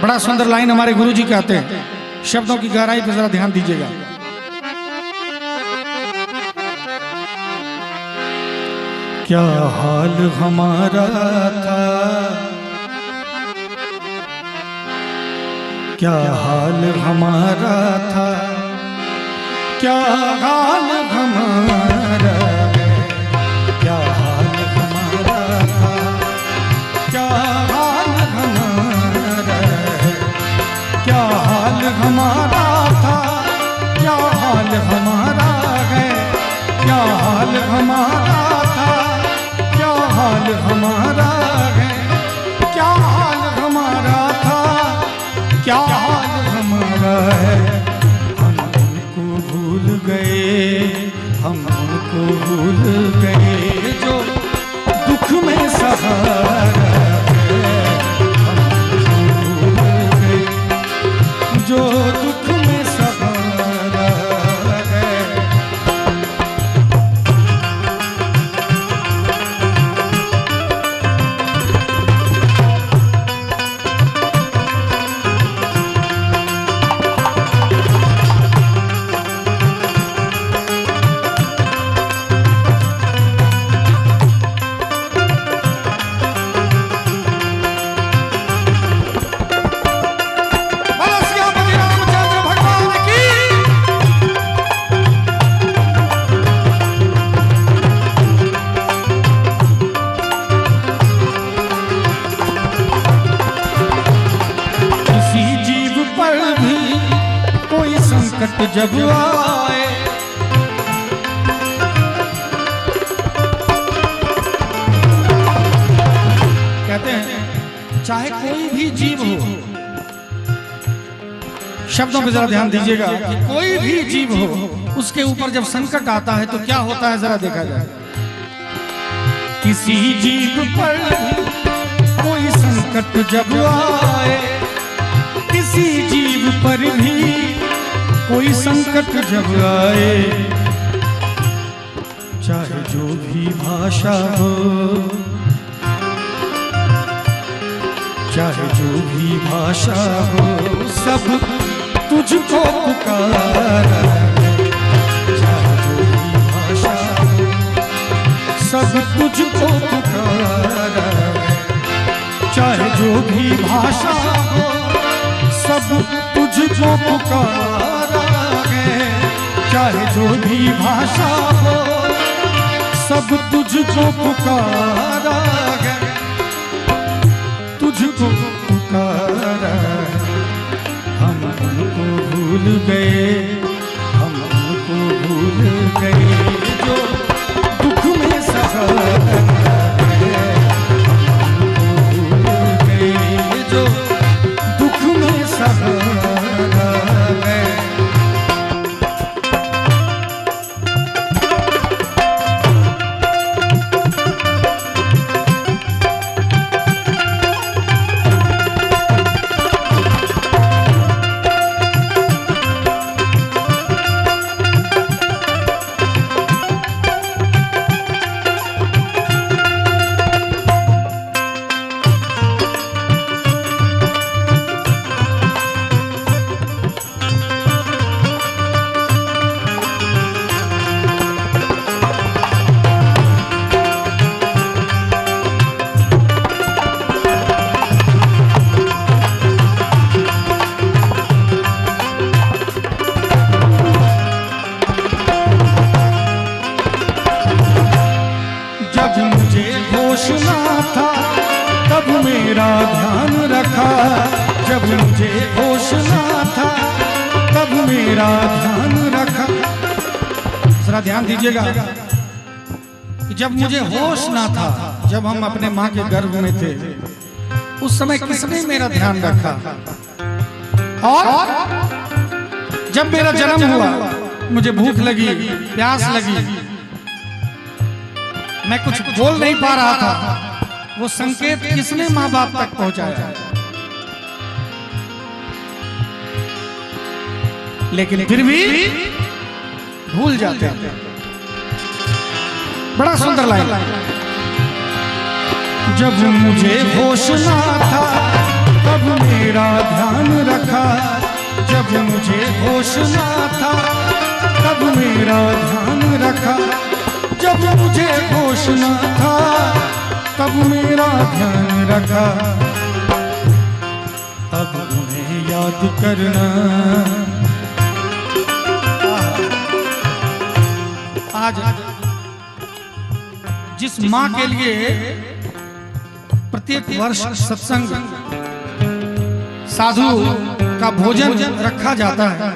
बड़ा सुंदर लाइन हमारे गुरुजी कहते हैं, शब्दों की गहराई पर जरा ध्यान दीजिएगा। क्या हाल हमारा था, क्या हाल हमारा था, क्या हाल हमारा, क्या हाल हमारा था, क्या हाल हमारा, क्या हाल हमारा था, क्या हाल हमारा है, क्या हाल हमारा था, क्या हाल हमारा है, क्या हाल हमारा था, क्या हाल हमारा है। हम उनको भूल गए, हम उनको भूल गए जो दुख में सहारा है। हम उनको भूल गए जो दुख में सहारा है। संकट जब आए, कहते हैं चाहे कोई भी जीव हो, शब्दों पे जरा ध्यान दीजिएगा कि कोई भी जीव हो, उसके ऊपर जब संकट आता है तो क्या होता है जरा देखा जाए। किसी जीव पर कोई संकट जब आए, किसी जीव पर भी कोई संकट जब आए, चाहे जो भी भाषा हो, चाहे जो भी भाषा हो, सब तुझको पुकारा है। चाहे जो भी भाषा हो, सब तुझको पुकारा है। चाहे जो भी भाषा हो, सब तुझको पुकारा है। चाहे जो भी भाषा हो, सब तुझको पुकारा है, तुझको पुकारा है। हम उनको भूल गए, हम उनको भूल गए जो दुख में सहारा है। हम उनको भूल गए जो दुख में सहारा है। तब मेरा ध्यान रखा, जब मुझे होश ना था तब मेरा ध्यान रखा। जरा ध्यान दीजिएगा कि जब मुझे होश ना था, जब हम अपने माँ के गर्भ में थे, उस समय किसने मेरा ध्यान रखा। और जब मेरा जन्म हुआ, मुझे भूख लगी, प्यास लगी, मैं कुछ बोल नहीं पा रहा था, वो संकेत किसने माँ बाप तक पहुंचाया। लेकिन फिर भी भूल जाते हैं। बड़ा सुंदर लाइन, जब मुझे होश ना था तब मेरा मेरा ध्यान रखा जब मुझे होश ना था, तब मेरा ध्यान रखा जब मुझे होश ना था, तब मेरा ध्यान रखा। अब उन्हें याद करना। आज जिस माँ के लिए प्रत्येक वर्ष सत्संग साधु का भोजन रखा जाता है,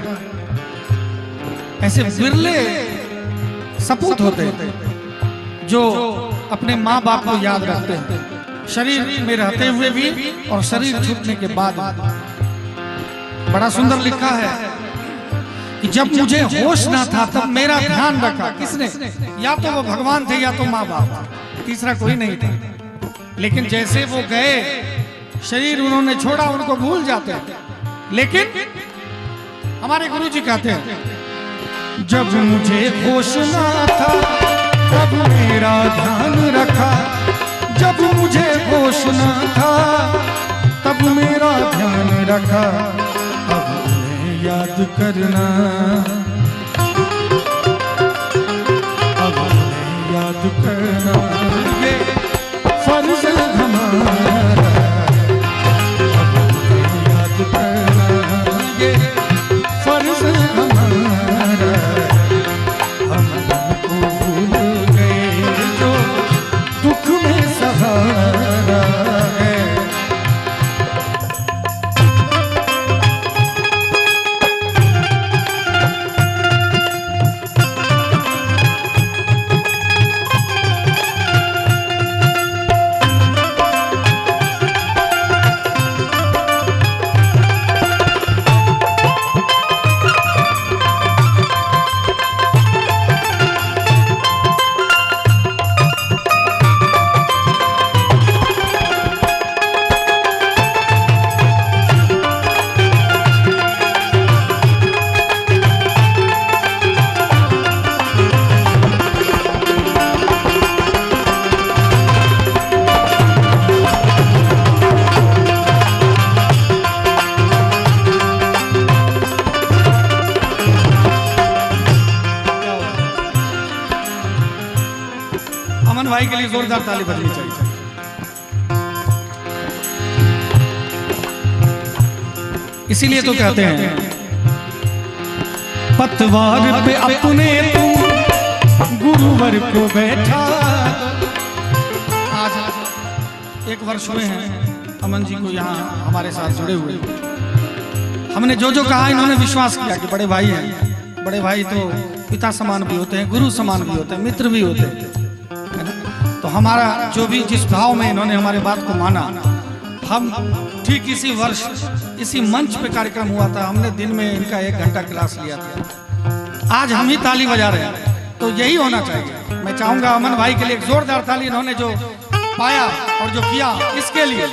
ऐसे बिरले सपूत होते हैं जो अपने माँ बाप को याद रखते हैं, शरीर में रहते हुए भी और शरीर छूटने के बाद। बड़ा सुंदर लिखा है कि जब मुझे होश ना था तब मेरा ध्यान रखा। किसने? या तो वो भगवान थे या तो माँ बाप, तीसरा कोई नहीं था। लेकिन जैसे वो गए, शरीर उन्होंने छोड़ा, उनको भूल जाते हैं। लेकिन हमारे गुरु जी कहते हैं जब मुझे होश ना था तब मेरा ध्यान रखा, जब मुझे होश ना था तब मेरा ध्यान रखा। अब उन्हें याद करना, अब उन्हें याद करना ये फर्ज हमारा। अब उन्हें याद करना ये फर्ज हमारा। हम उनको भूल गए जो दुख में सहारा है। अमन भाई के लिए जोरदार ताली बजनी चाहिए। इसीलिए तो कहते हैं पतवार पे अपने तुम गुरुवर को बैठा। आज 1 वर्ष हुए हैं अमन जी को यहाँ हमारे साथ जुड़े हुए। हमने जो जो कहा इन्होंने विश्वास किया कि बड़े भाई हैं। बड़े भाई तो पिता समान भी होते हैं, गुरु समान भी होते हैं, मित्र भी होते हैं, है ना। तो हमारा जो भी जिस भाव में इन्होंने हमारे बात को माना, हम ठीक इसी वर्ष इसी मंच पे कार्यक्रम हुआ था, हमने दिन में इनका 1 घंटा क्लास लिया था। आज हम ही ताली बजा रहे हैं, तो यही होना चाहिए। मैं चाहूंगा अमन भाई के लिए एक जोरदार ताली, इन्होंने जो पाया और जो किया इसके लिए।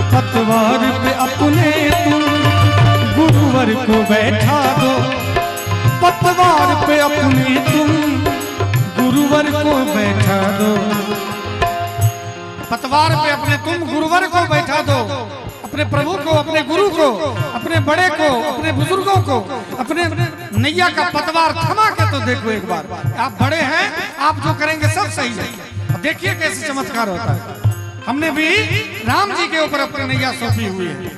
पतवार पे अपने तुम गुरुवर को बैठा दो, पतवार पे अपने तुम गुरुवर को बैठा दो। पतवार पे अपने तुम गुरुवर को बैठा दो, अपने प्रभु को, अपने गुरु को, अपने बड़े को, अपने बुजुर्गों को, अपने नैया का पतवार थमा के तो देखो एक बार। आप बड़े हैं, आप जो करेंगे सब सही है। देखिए कैसे चमत्कार होता है। हमने भी राम जी के ऊपर अपनी नैया सौंपी हुई है।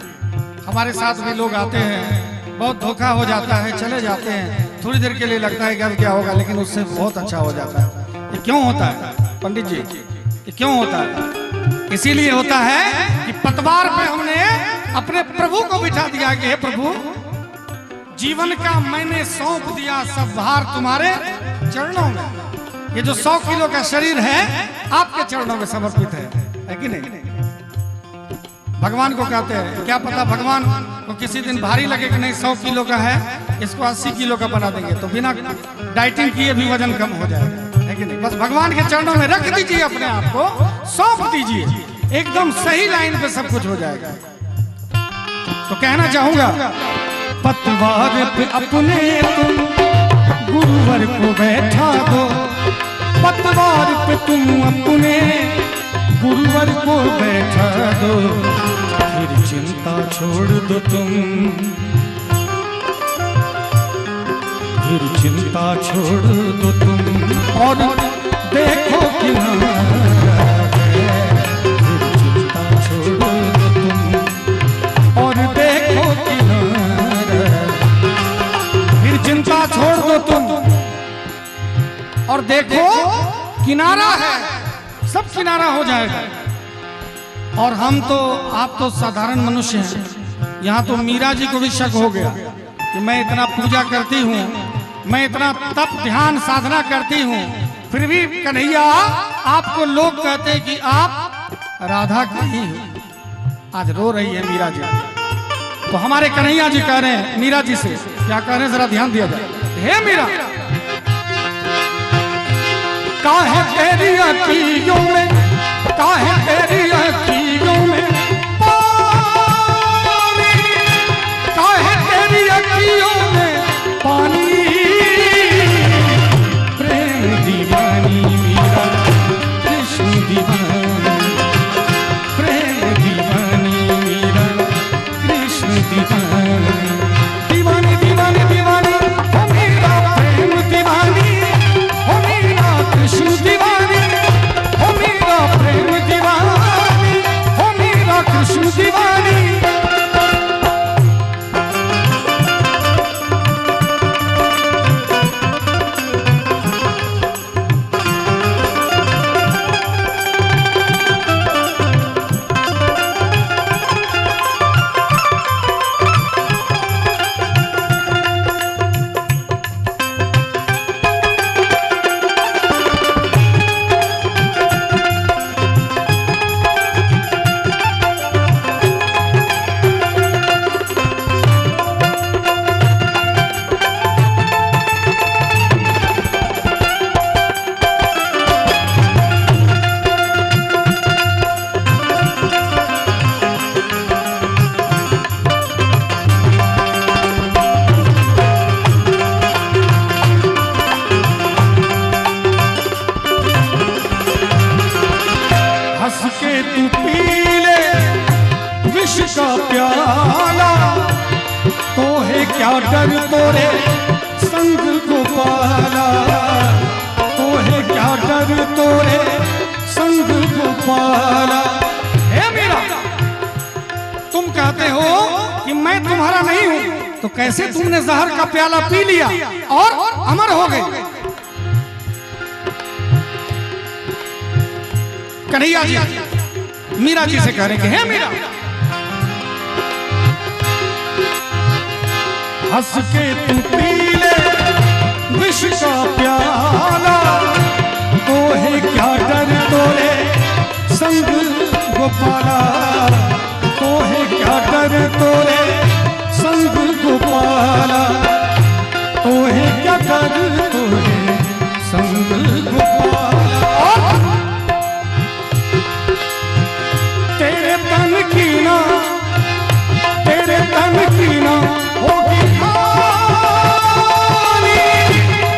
हमारे साथ भी लोग आते हैं, बहुत धोखा हो जाता है, चले जाते हैं, थोड़ी देर के लिए लगता है कि अब क्या होगा, लेकिन उससे बहुत अच्छा हो जाता है। ये क्यों होता है पंडित जी? ये क्यों होता है? इसीलिए होता है कि पतवार पे हमने अपने प्रभु को बिठा दिया कि हे प्रभु, जीवन का मैंने सौंप दिया सब भार तुम्हारे चरणों में। ये जो 100 किलो का शरीर है आपके चरणों में समर्पित है कि नहीं? भगवान को कहते हैं, क्या पता भगवान को किसी दिन भारी लगे कि नहीं 100 किलो का है, इसको 80 किलो का बना देंगे, तो बिना डाइटिंग किए भी वजन कम हो जाएगा, है कि नहीं? बस भगवान के चरणों में रख दीजिए, अपने आप को सौंप दीजिए, एकदम सही लाइन पे सब कुछ हो जाएगा। तो कहना चाहूंगा, पतवार पे अपने तुम गुरुवर को बैठा दो, पतवार पे तुम अपने गुरुवर को बैठा दो, फिर चिंता छोड़ दो तुम, फिर चिंता छोड़ दो तुम, और देखो किनारा है, फिर चिंता छोड़ दो तुम, और देखो किनारा, फिर चिंता छोड़ दो तुम और देखो किनारा है, सब किनारा हो जाएगा। और हम तो, आप तो साधारण मनुष्य हैं, यहाँ तो मीरा जी को भी शक हो गया कि मैं इतना पूजा करती हूँ, मैं इतना तप ध्यान साधना करती हूँ, फिर भी कन्हैया आपको लोग कहते हैं कि आप राधा की ही हो। आज रो रही है मीरा जी, तो हमारे कन्हैया जी कह रहे हैं मीरा जी से, क्या कह रहे हैं जरा ध्यान दिया जाए। हे मीरा, काहे तेरी अखियों में, काहे तेरी अखियों में पानी, काहे तेरी अखियों में पानी, प्रेम दीवानी मीरा कृष्ण दीवानी, प्रेम दीवानी मीरा कृष्ण दीवानी, दीवानी दीवानी दीवानी हो मीरा प्रेम दीवानी, हो मीरा कृष्ण दीवानी, हो मीरा प्रेम दीवानी, हो मीरा कृष्ण दीवानी। का प्याला तो है क्या डर तोरे संग गोपाला, तो है क्या डर तोरे संग गोपाला। हे मीरा, तुम कहते हो कि मैं तुम्हारा नहीं हूं, तो कैसे तुमने जहर का प्याला पी लिया और अमर हो गए? कन्हैया जी मीरा जी से कह रहे कि हे मीरा, हंस के तू पी ले विष का प्याला, तो है क्या डर तोरे संग गोपाला, तो है क्या डर तोरे संग गोपाला, तो है क्या डर तोरे संग गोपाला। तेरे तन की ना, तेरे तन की ना होगी हानि,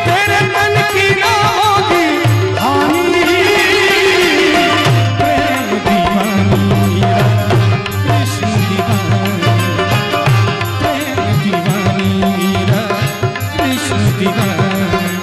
तेरे तन की ना होगी हानि, प्रेम दीवानी मीरा कृष्ण दीवानी, प्रेम दीवानी मीरा कृष्ण दीवानी,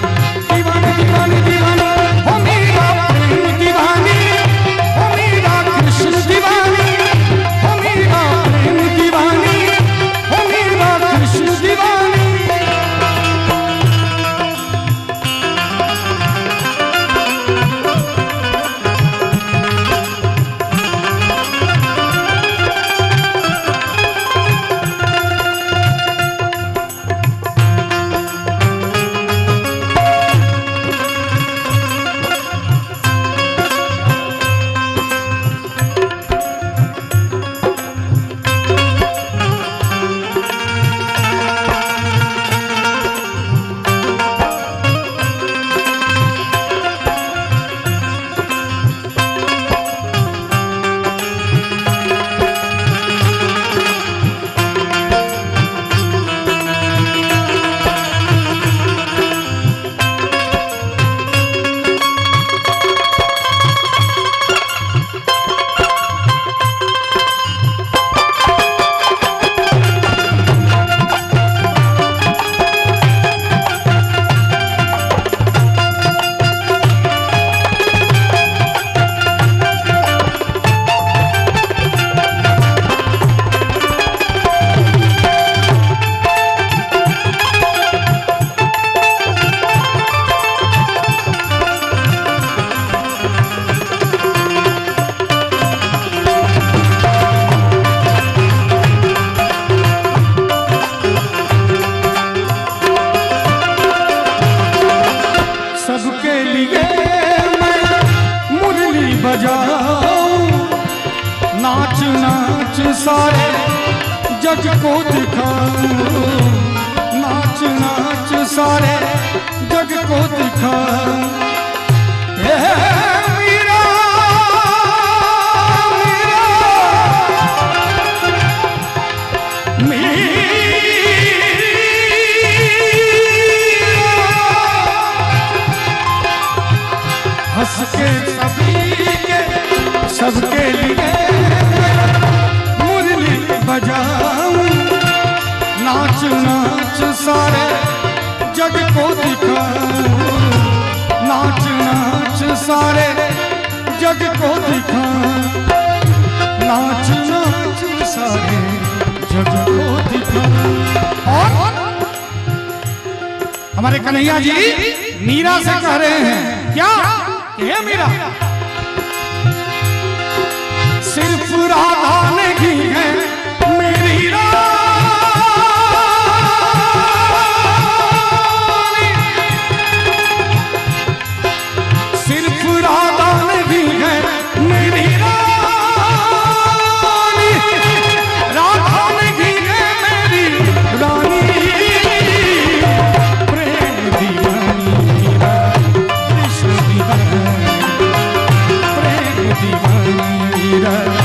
नाच नाच सारे जग को दिखाऊं, नाच नाच सारे जग को दिखाऊं। मीरा हंस के सभी के सबके लिए मुरली बजाऊं, नाच नाच सारे जग को दिखाऊं, नाच नाच सारे जग को दिखाऊं, नाच नाच सारे जग को दिखाऊं। और हमारे कन्हैया जी मीरा से कह रहे हैं क्या हे मीरा, सिर्फ राधा नहीं है मेरी रानी, सिर्फ राधा नहीं है मेरी रानी, राधा नहीं है मेरी रानी, प्रेम दीवानी मीरा, कृष्ण दीवानी, प्रेम दीवानी मीरा।